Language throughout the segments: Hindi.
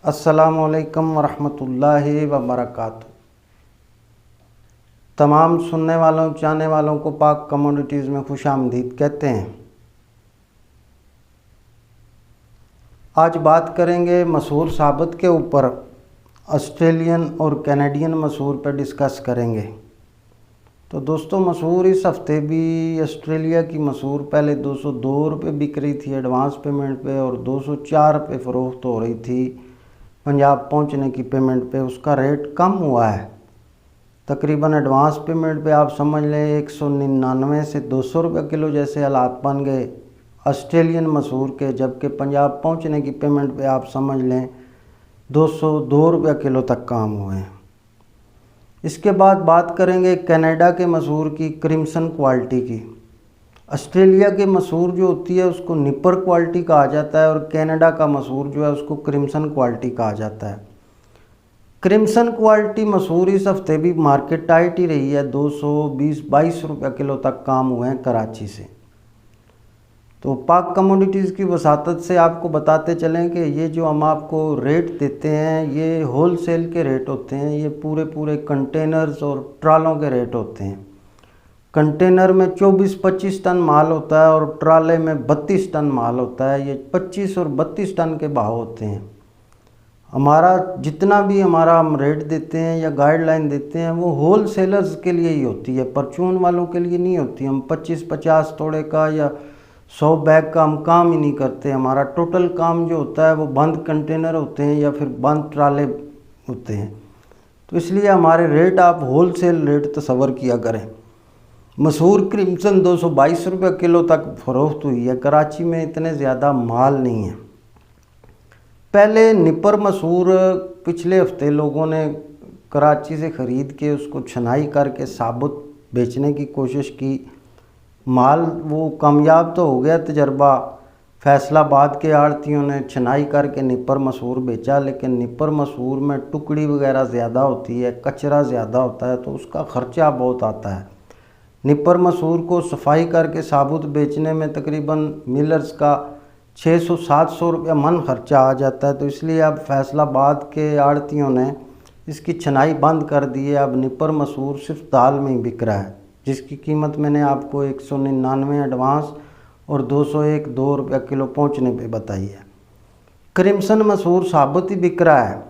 अस्सलामुअलैकुम वरहमतुल्लाहि वबरकातुहू। तमाम सुनने वालों चाहने वालों को पाक कमोडिटीज़ में खुश आमदीद कहते हैं। आज बात करेंगे मसूर साबित के ऊपर। ऑस्ट्रेलियन और कैनेडियन मसूर पर डिस्कस करेंगे। तो दोस्तों, मसूर इस हफ्ते भी ऑस्ट्रेलिया की मसूर पहले 202 रुपये बिक रही थी एडवांस पेमेंट पे और 204 रुपये फ़रोख्त हो रही थी पंजाब पहुंचने की पेमेंट पे। उसका रेट कम हुआ है तकरीबन। एडवांस पेमेंट पे आप समझ लें 199 से 200 रुपये किलो जैसे हालात बन गए ऑस्ट्रेलियन मसूर के, जबकि पंजाब पहुंचने की पेमेंट पे आप समझ लें 202 रुपये किलो तक काम हुए हैं। इसके बाद बात करेंगे कनाडा के मसूर की, क्रिम्सन क्वालिटी की। ऑस्ट्रेलिया के मसूर जो होती है उसको निपर क्वालिटी कहा जाता है और कनाडा का मसूर जो है उसको क्रिम्सन क्वालिटी कहा जाता है। क्रिम्सन क्वालिटी मसूर इस हफ्ते भी मार्केट टाइट ही रही है, 220-22 रुपये किलो तक काम हुए हैं कराची से। तो पाक कमोडिटीज़ की वसातत से आपको बताते चलें कि ये जो हम आपको रेट देते हैं ये होल सेल के रेट होते हैं। ये पूरे कंटेनर्स और ट्रालों के रेट होते हैं। कंटेनर में 24-25 टन माल होता है और ट्राले में 32 टन माल होता है। ये 25 और 32 टन के भाव होते हैं। हमारा जितना भी हम रेट देते हैं या गाइडलाइन देते हैं वो होल सेलर्स के लिए ही होती है, परचून वालों के लिए नहीं होती। हम 25-50 तोड़े का या 100 बैग का हम काम ही नहीं करते। हमारा टोटल काम जो होता है वो बंद कंटेनर होते हैं या फिर बंद ट्राले होते हैं। तो इसलिए हमारे रेट आप होल सेल रेट तसव्वुर किया करें। मसूर क्रिम्सन 222 रुपये किलो तक फ़रोख्त हुई है। कराची में इतने ज़्यादा माल नहीं है। पहले निपर मसूर पिछले हफ्ते लोगों ने कराची से ख़रीद के उसको छनाई करके साबुत बेचने की कोशिश की। माल वो कामयाब तो हो गया तजर्बा। फैसलाबाद के आड़तियों ने छनाई करके निपर मसूर बेचा, लेकिन निपर मसूर में टुकड़ी वगैरह ज़्यादा होती है, कचरा ज़्यादा होता है, तो उसका ख़र्चा बहुत आता है। निपर मसूर को सफाई करके साबुत बेचने में तकरीबन मिलर्स का 600-700 रुपया मन खर्चा आ जाता है। तो इसलिए अब फैसलाबाद के आड़तियों ने इसकी छनाई बंद कर दी है। अब निपर मसूर सिर्फ दाल में ही बिक रहा है, जिसकी कीमत मैंने आपको 199 एडवांस और 201-2 रुपया किलो पहुंचने पे बताई है। क्रिम्सन मसूर साबुत ही बिक रहा है।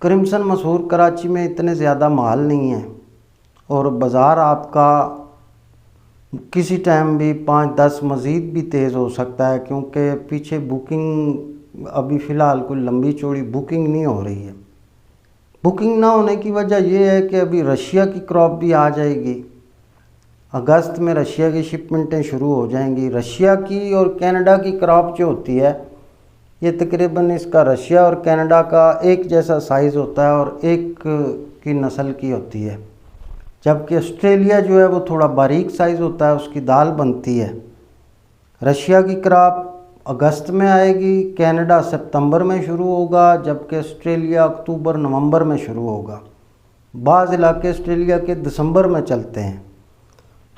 क्रिम्सन मसूर कराची में इतने ज़्यादा माल नहीं है और बाज़ार आपका किसी टाइम भी 5-10 मज़ीद भी तेज़ हो सकता है, क्योंकि पीछे बुकिंग अभी फ़िलहाल कोई लंबी चौड़ी बुकिंग नहीं हो रही है। बुकिंग ना होने की वजह यह है कि अभी रशिया की क्रॉप भी आ जाएगी। अगस्त में रशिया की शिपमेंटें शुरू हो जाएंगी। रशिया की और कनाडा की क्रॉप जो होती है ये तकरीबन इसका रशिया और कनाडा का एक जैसा साइज़ होता है और एक की नस्ल की होती है, जबकि ऑस्ट्रेलिया जो है वो थोड़ा बारीक साइज़ होता है, उसकी दाल बनती है। रशिया की क्रॉप अगस्त में आएगी, कनाडा सितंबर में शुरू होगा, जबकि ऑस्ट्रेलिया अक्टूबर-नवंबर में शुरू होगा। बाज़ इलाके ऑस्ट्रेलिया के दिसंबर में चलते हैं।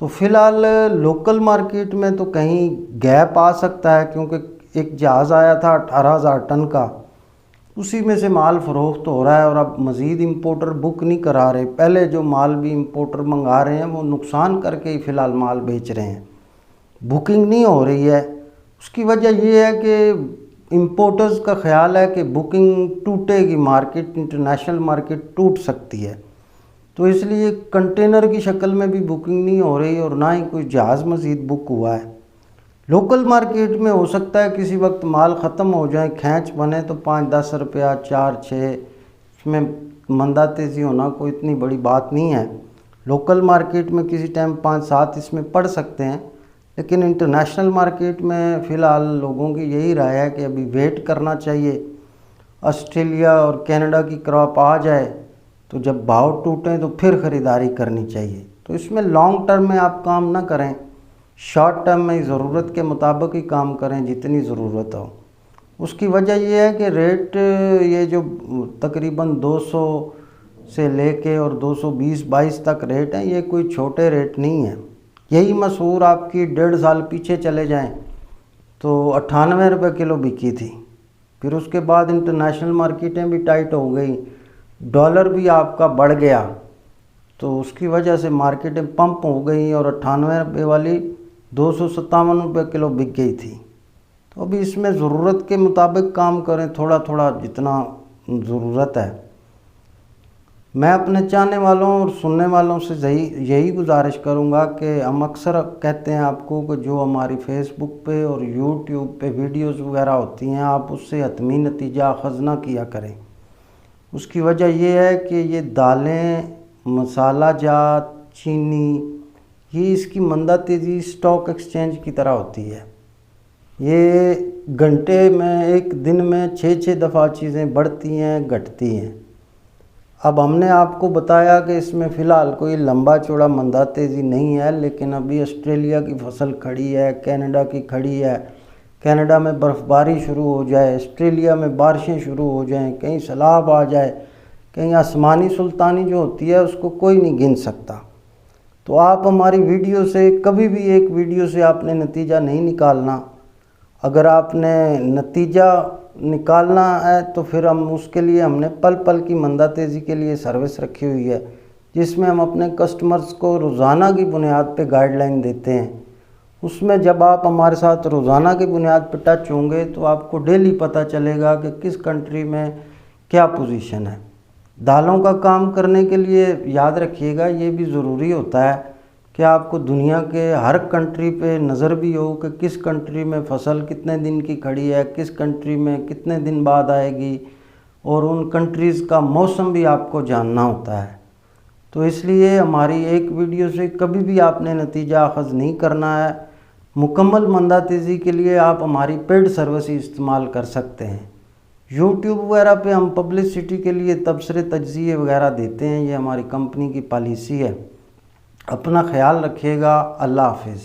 तो फ़िलहाल लोकल मार्केट में तो कहीं गैप आ सकता है, क्योंकि एक जहाज़ आया था 18,000 टन का, उसी में से माल फ़रोख्त हो रहा है और अब मज़ीद इंपोर्टर बुक नहीं करा रहे। पहले जो माल भी इंपोर्टर मंगा रहे हैं वो नुकसान करके ही फ़िलहाल माल बेच रहे हैं, बुकिंग नहीं हो रही है। उसकी वजह ये है कि इंपोर्टर्स का ख्याल है कि बुकिंग टूटेगी, मार्केट इंटरनेशनल मार्केट टूट सकती है, तो इसलिए कंटेनर की शक्ल में भी बुकिंग नहीं हो रही और ना ही कोई जहाज़ मज़ीद बुक हुआ है। लोकल मार्केट में हो सकता है किसी वक्त माल ख़त्म हो जाए, खैंच बने तो 5-10 रुपया 4-6, इसमें मंदा तेज़ी होना कोई इतनी बड़ी बात नहीं है। लोकल मार्केट में किसी टाइम 5-7 इसमें पड़ सकते हैं, लेकिन इंटरनेशनल मार्केट में फ़िलहाल लोगों की यही राय है कि अभी वेट करना चाहिए। ऑस्ट्रेलिया और कनाडा की क्रॉप आ जाए तो जब भाव टूटें तो फिर ख़रीदारी करनी चाहिए। तो इसमें लॉन्ग टर्म में आप काम ना करें, शॉर्ट टर्म में ज़रूरत के मुताबिक ही काम करें जितनी ज़रूरत हो। उसकी वजह यह है कि रेट ये जो तकरीबन 200 से लेके और 220-22 तक रेट हैं, ये कोई छोटे रेट नहीं है। यही मसूर आपकी 1.5 साल पीछे चले जाएं तो 98 रुपये किलो बिकी थी। फिर उसके बाद इंटरनेशनल मार्केटें भी टाइट हो गई, डॉलर भी आपका बढ़ गया, तो उसकी वजह से मार्केटें पंप हो गई और 98 रुपये वाली 257 रुपये किलो बिक गई थी। तो अभी इसमें ज़रूरत के मुताबिक काम करें, थोड़ा थोड़ा जितना ज़रूरत है। मैं अपने चाहने वालों और सुनने वालों से यही गुजारिश करूंगा कि हम अक्सर कहते हैं आपको कि जो हमारी फेसबुक पे और यूट्यूब पे वीडियोस वगैरह होती हैं, आप उससे हतमी नतीजा अखज़ ना किया करें। उसकी वजह यह है कि ये दालें, मसाला जात, चीनी, ये इसकी मंदा तेज़ी स्टॉक एक्सचेंज की तरह होती है। ये घंटे में, एक दिन में 6-6 दफ़ा चीज़ें बढ़ती हैं, घटती हैं। अब हमने आपको बताया कि इसमें फ़िलहाल कोई लंबा चौड़ा मंदा तेज़ी नहीं है, लेकिन अभी ऑस्ट्रेलिया की फसल खड़ी है, कनाडा की खड़ी है। कनाडा में बर्फ़बारी शुरू हो जाए, ऑस्ट्रेलिया में बारिशें शुरू हो जाएं, कहीं सैलाब आ जाए, कहीं आसमानी सुल्तानी जो होती है उसको कोई नहीं गिन सकता। तो आप हमारी वीडियो से कभी भी, एक वीडियो से आपने नतीजा नहीं निकालना। अगर आपने नतीजा निकालना है तो फिर हम उसके लिए, हमने पल पल की मंदा तेज़ी के लिए सर्विस रखी हुई है, जिसमें हम अपने कस्टमर्स को रोज़ाना की बुनियाद पे गाइडलाइन देते हैं। उसमें जब आप हमारे साथ रोज़ाना की बुनियाद पर टच होंगे तो आपको डेली पता चलेगा कि किस कंट्री में क्या पोजीशन है। दालों का काम करने के लिए याद रखिएगा, ये भी ज़रूरी होता है कि आपको दुनिया के हर कंट्री पे नज़र भी हो कि किस कंट्री में फसल कितने दिन की खड़ी है, किस कंट्री में कितने दिन बाद आएगी, और उन कंट्रीज़ का मौसम भी आपको जानना होता है। तो इसलिए हमारी एक वीडियो से कभी भी आपने नतीजा अखज़ नहीं करना है। मुकम्मल मंदा तेज़ी के लिए आप हमारी पेड सर्विस इस्तेमाल कर सकते हैं। यूट्यूब वगैरह पे हम पब्लिसिटी के लिए तबसरे तज्ज़िये वगैरह देते हैं, ये हमारी कंपनी की पॉलिसी है। अपना ख्याल रखिएगा। अल्लाह हाफिज़।